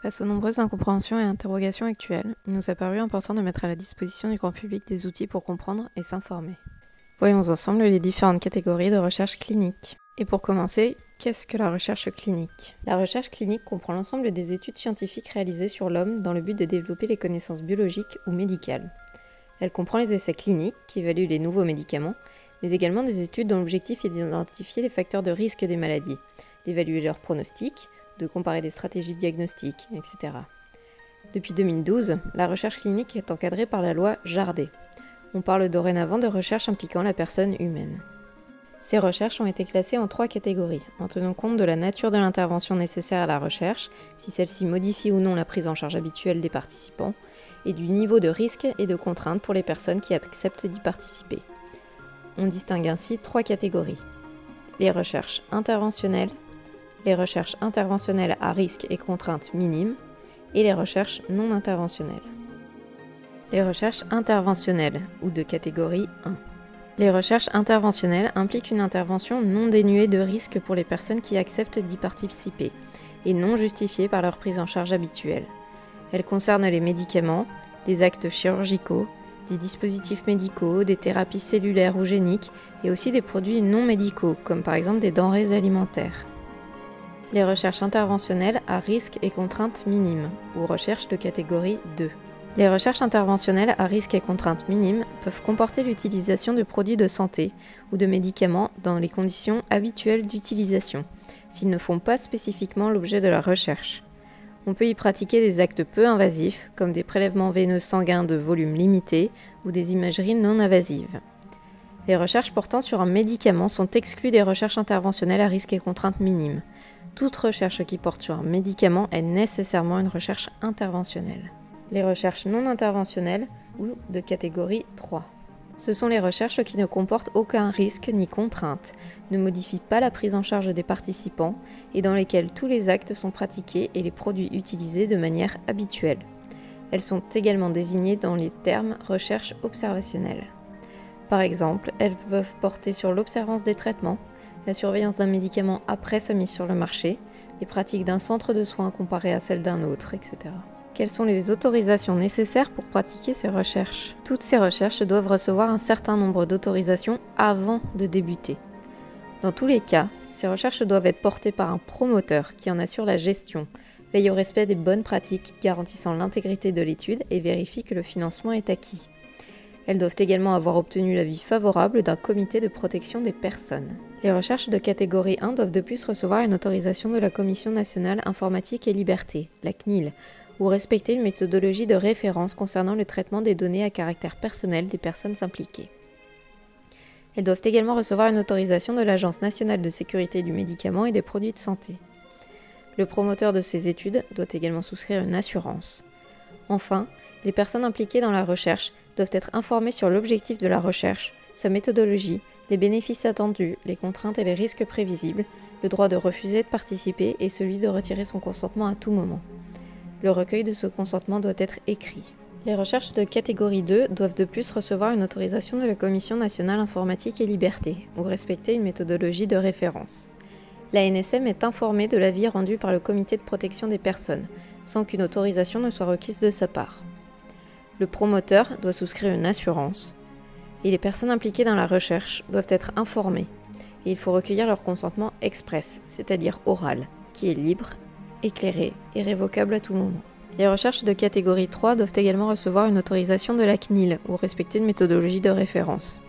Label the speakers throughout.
Speaker 1: Face aux nombreuses incompréhensions et interrogations actuelles, il nous a paru important de mettre à la disposition du grand public des outils pour comprendre et s'informer. Voyons ensemble les différentes catégories de recherche clinique. Et pour commencer, qu'est-ce que la recherche clinique ? La recherche clinique comprend l'ensemble des études scientifiques réalisées sur l'homme dans le but de développer les connaissances biologiques ou médicales. Elle comprend les essais cliniques qui évaluent les nouveaux médicaments, mais également des études dont l'objectif est d'identifier les facteurs de risque des maladies, d'évaluer leurs pronostics, de comparer des stratégies diagnostiques, etc. Depuis 2012, la recherche clinique est encadrée par la loi Jardé. On parle dorénavant de recherche impliquant la personne humaine. Ces recherches ont été classées en 3 catégories, en tenant compte de la nature de l'intervention nécessaire à la recherche, si celle-ci modifie ou non la prise en charge habituelle des participants, et du niveau de risque et de contrainte pour les personnes qui acceptent d'y participer. On distingue ainsi 3 catégories. Les recherches interventionnelles, les recherches interventionnelles à risque et contraintes minimes, et les recherches non interventionnelles. Les recherches interventionnelles, ou de catégorie 1. Les recherches interventionnelles impliquent une intervention non dénuée de risque pour les personnes qui acceptent d'y participer, et non justifiée par leur prise en charge habituelle. Elles concernent les médicaments, des actes chirurgicaux, des dispositifs médicaux, des thérapies cellulaires ou géniques, et aussi des produits non médicaux, comme par exemple des denrées alimentaires. Les recherches interventionnelles à risque et contraintes minimes, ou recherches de catégorie 2. Les recherches interventionnelles à risque et contraintes minimes peuvent comporter l'utilisation de produits de santé ou de médicaments dans les conditions habituelles d'utilisation, s'ils ne font pas spécifiquement l'objet de la recherche. On peut y pratiquer des actes peu invasifs, comme des prélèvements veineux sanguins de volume limité ou des imageries non invasives. Les recherches portant sur un médicament sont exclues des recherches interventionnelles à risque et contraintes minimes. Toute recherche qui porte sur un médicament est nécessairement une recherche interventionnelle. Les recherches non interventionnelles, ou de catégorie 3. Ce sont les recherches qui ne comportent aucun risque ni contrainte, ne modifient pas la prise en charge des participants et dans lesquelles tous les actes sont pratiqués et les produits utilisés de manière habituelle. Elles sont également désignées dans les termes recherche observationnelle. Par exemple, elles peuvent porter sur l'observance des traitements, la surveillance d'un médicament après sa mise sur le marché, les pratiques d'un centre de soins comparées à celles d'un autre, etc. Quelles sont les autorisations nécessaires pour pratiquer ces recherches ? Toutes ces recherches doivent recevoir un certain nombre d'autorisations avant de débuter. Dans tous les cas, ces recherches doivent être portées par un promoteur qui en assure la gestion, veille au respect des bonnes pratiques garantissant l'intégrité de l'étude et vérifie que le financement est acquis. Elles doivent également avoir obtenu l'avis favorable d'un comité de protection des personnes. Les recherches de catégorie 1 doivent de plus recevoir une autorisation de la Commission nationale informatique et liberté, la CNIL, ou respecter une méthodologie de référence concernant le traitement des données à caractère personnel des personnes impliquées. Elles doivent également recevoir une autorisation de l'Agence nationale de sécurité du médicament et des produits de santé. Le promoteur de ces études doit également souscrire une assurance. Enfin, les personnes impliquées dans la recherche doivent être informées sur l'objectif de la recherche, sa méthodologie, les bénéfices attendus, les contraintes et les risques prévisibles, le droit de refuser de participer et celui de retirer son consentement à tout moment. Le recueil de ce consentement doit être écrit. Les recherches de catégorie 2 doivent de plus recevoir une autorisation de la Commission nationale informatique et liberté, ou respecter une méthodologie de référence. L'ANSM est informée de l'avis rendu par le Comité de protection des personnes, sans qu'une autorisation ne soit requise de sa part. Le promoteur doit souscrire une assurance, et les personnes impliquées dans la recherche doivent être informées, et il faut recueillir leur consentement express, c'est-à-dire oral, qui est libre, éclairé et révocable à tout moment. Les recherches de catégorie 3 doivent également recevoir une autorisation de la CNIL, ou respecter une méthodologie de référence.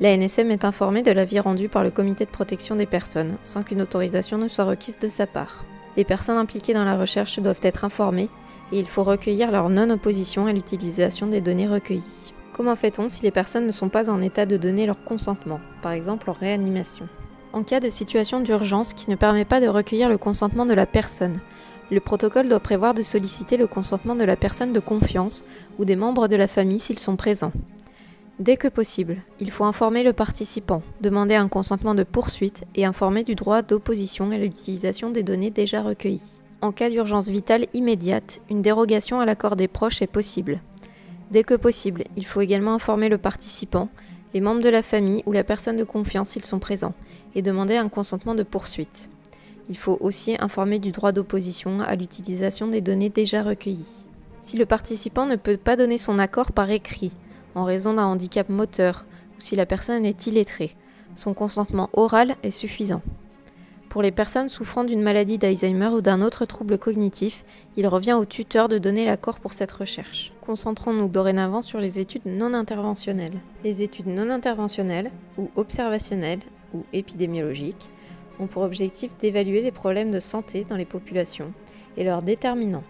Speaker 1: L'ANSM est informée de l'avis rendu par le Comité de protection des personnes, sans qu'une autorisation ne soit requise de sa part. Les personnes impliquées dans la recherche doivent être informées, et il faut recueillir leur non-opposition à l'utilisation des données recueillies. Comment fait-on si les personnes ne sont pas en état de donner leur consentement, par exemple en réanimation ? En cas de situation d'urgence qui ne permet pas de recueillir le consentement de la personne, le protocole doit prévoir de solliciter le consentement de la personne de confiance ou des membres de la famille s'ils sont présents. Dès que possible, il faut informer le participant, demander un consentement de poursuite et informer du droit d'opposition à l'utilisation des données déjà recueillies. En cas d'urgence vitale immédiate, une dérogation à l'accord des proches est possible. Dès que possible, il faut également informer le participant, les membres de la famille ou la personne de confiance s'ils sont présents, et demander un consentement de poursuite. Il faut aussi informer du droit d'opposition à l'utilisation des données déjà recueillies. Si le participant ne peut pas donner son accord par écrit, en raison d'un handicap moteur, ou si la personne est illettrée, son consentement oral est suffisant. Pour les personnes souffrant d'une maladie d'Alzheimer ou d'un autre trouble cognitif, il revient au tuteur de donner l'accord pour cette recherche. Concentrons-nous dorénavant sur les études non interventionnelles. Les études non interventionnelles, ou observationnelles, ou épidémiologiques, ont pour objectif d'évaluer les problèmes de santé dans les populations et leurs déterminants.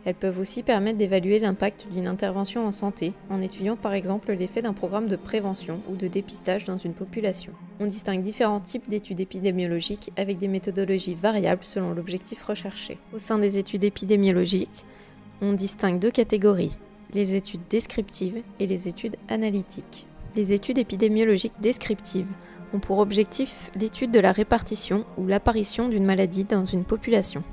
Speaker 1: Elles peuvent aussi permettre d'évaluer l'impact d'une intervention en santé, en étudiant par exemple l'effet d'un programme de prévention ou de dépistage dans une population. On distingue différents types d'études épidémiologiques avec des méthodologies variables selon l'objectif recherché. Au sein des études épidémiologiques, on distingue deux catégories, les études descriptives et les études analytiques. Les études épidémiologiques descriptives ont pour objectif l'étude de la répartition ou l'apparition d'une maladie dans une population.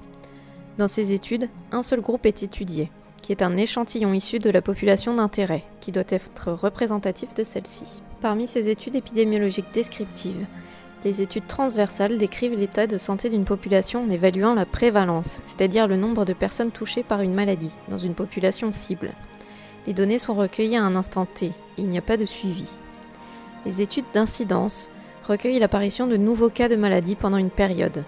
Speaker 1: Dans ces études, un seul groupe est étudié, qui est un échantillon issu de la population d'intérêt, qui doit être représentatif de celle-ci. Parmi ces études épidémiologiques descriptives, les études transversales décrivent l'état de santé d'une population en évaluant la prévalence, c'est-à-dire le nombre de personnes touchées par une maladie, dans une population cible. Les données sont recueillies à un instant T, et il n'y a pas de suivi. Les études d'incidence recueillent l'apparition de nouveaux cas de maladie pendant une période.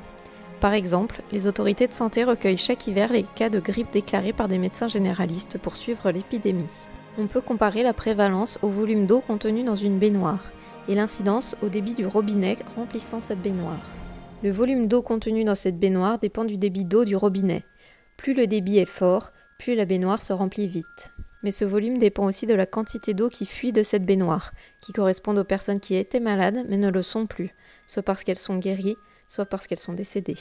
Speaker 1: Par exemple, les autorités de santé recueillent chaque hiver les cas de grippe déclarés par des médecins généralistes pour suivre l'épidémie. On peut comparer la prévalence au volume d'eau contenu dans une baignoire et l'incidence au débit du robinet remplissant cette baignoire. Le volume d'eau contenu dans cette baignoire dépend du débit d'eau du robinet. Plus le débit est fort, plus la baignoire se remplit vite. Mais ce volume dépend aussi de la quantité d'eau qui fuit de cette baignoire, qui correspond aux personnes qui étaient malades mais ne le sont plus, soit parce qu'elles sont guéries, soit parce qu'elles sont décédées.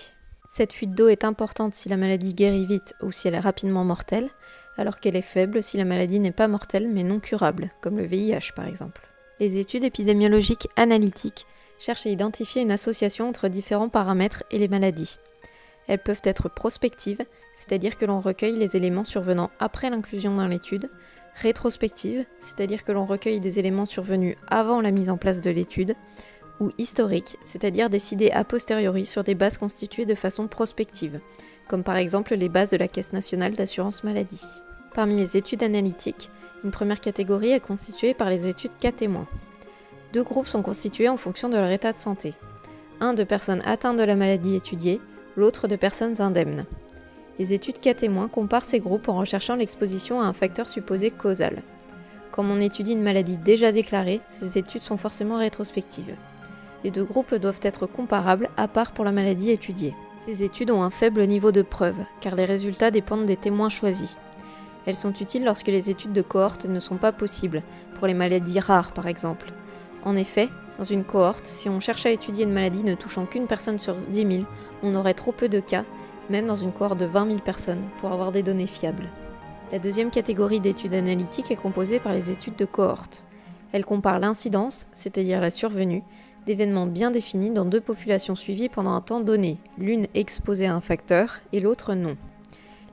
Speaker 1: Cette fuite d'eau est importante si la maladie guérit vite ou si elle est rapidement mortelle, alors qu'elle est faible si la maladie n'est pas mortelle mais non curable, comme le VIH par exemple. Les études épidémiologiques analytiques cherchent à identifier une association entre différents paramètres et les maladies. Elles peuvent être prospectives, c'est-à-dire que l'on recueille les éléments survenant après l'inclusion dans l'étude, rétrospectives, c'est-à-dire que l'on recueille des éléments survenus avant la mise en place de l'étude, ou historiques, c'est-à-dire décidés a posteriori sur des bases constituées de façon prospective, comme par exemple les bases de la Caisse nationale d'assurance maladie. Parmi les études analytiques, une première catégorie est constituée par les études cas témoins. Deux groupes sont constitués en fonction de leur état de santé. Un de personnes atteintes de la maladie étudiée, l'autre de personnes indemnes. Les études cas témoins comparent ces groupes en recherchant l'exposition à un facteur supposé causal. Comme on étudie une maladie déjà déclarée, ces études sont forcément rétrospectives. Les deux groupes doivent être comparables, à part pour la maladie étudiée. Ces études ont un faible niveau de preuve, car les résultats dépendent des témoins choisis. Elles sont utiles lorsque les études de cohorte ne sont pas possibles, pour les maladies rares par exemple. En effet, dans une cohorte, si on cherche à étudier une maladie ne touchant qu'une personne sur 10 000, on aurait trop peu de cas, même dans une cohorte de 20 000 personnes, pour avoir des données fiables. La deuxième catégorie d'études analytiques est composée par les études de cohorte. Elles comparent l'incidence, c'est-à-dire la survenue, d'événements bien définis dans deux populations suivies pendant un temps donné, l'une exposée à un facteur et l'autre non.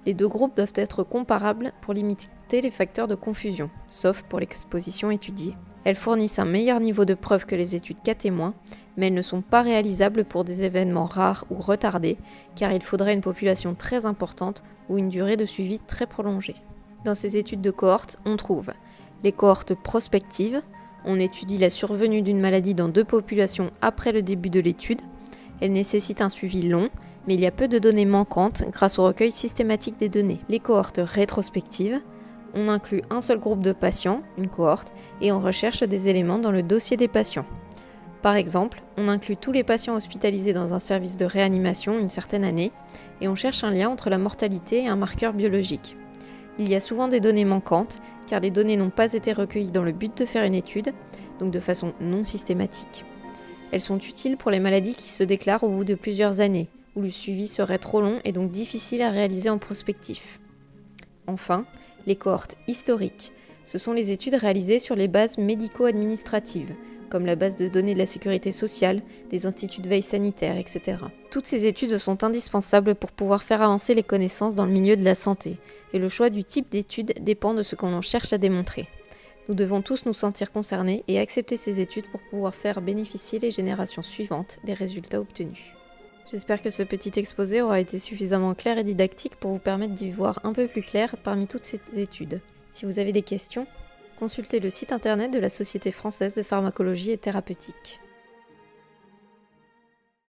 Speaker 1: Les deux groupes doivent être comparables pour limiter les facteurs de confusion, sauf pour l'exposition étudiée. Elles fournissent un meilleur niveau de preuve que les études cas témoins, mais elles ne sont pas réalisables pour des événements rares ou retardés, car il faudrait une population très importante ou une durée de suivi très prolongée. Dans ces études de cohorte, on trouve les cohortes prospectives. On étudie la survenue d'une maladie dans deux populations après le début de l'étude. Elle nécessite un suivi long, mais il y a peu de données manquantes grâce au recueil systématique des données. Les cohortes rétrospectives, on inclut un seul groupe de patients, une cohorte, et on recherche des éléments dans le dossier des patients. Par exemple, on inclut tous les patients hospitalisés dans un service de réanimation une certaine année, et on cherche un lien entre la mortalité et un marqueur biologique. Il y a souvent des données manquantes, car les données n'ont pas été recueillies dans le but de faire une étude, donc de façon non systématique. Elles sont utiles pour les maladies qui se déclarent au bout de plusieurs années, où le suivi serait trop long et donc difficile à réaliser en prospectif. Enfin, les cohortes historiques, ce sont les études réalisées sur les bases médico-administratives, comme la base de données de la sécurité sociale, des instituts de veille sanitaire, etc. Toutes ces études sont indispensables pour pouvoir faire avancer les connaissances dans le milieu de la santé, et le choix du type d'étude dépend de ce qu'on cherche à démontrer. Nous devons tous nous sentir concernés et accepter ces études pour pouvoir faire bénéficier les générations suivantes des résultats obtenus. J'espère que ce petit exposé aura été suffisamment clair et didactique pour vous permettre d'y voir un peu plus clair parmi toutes ces études. Si vous avez des questions, consultez le site internet de la Société française de pharmacologie et thérapeutique.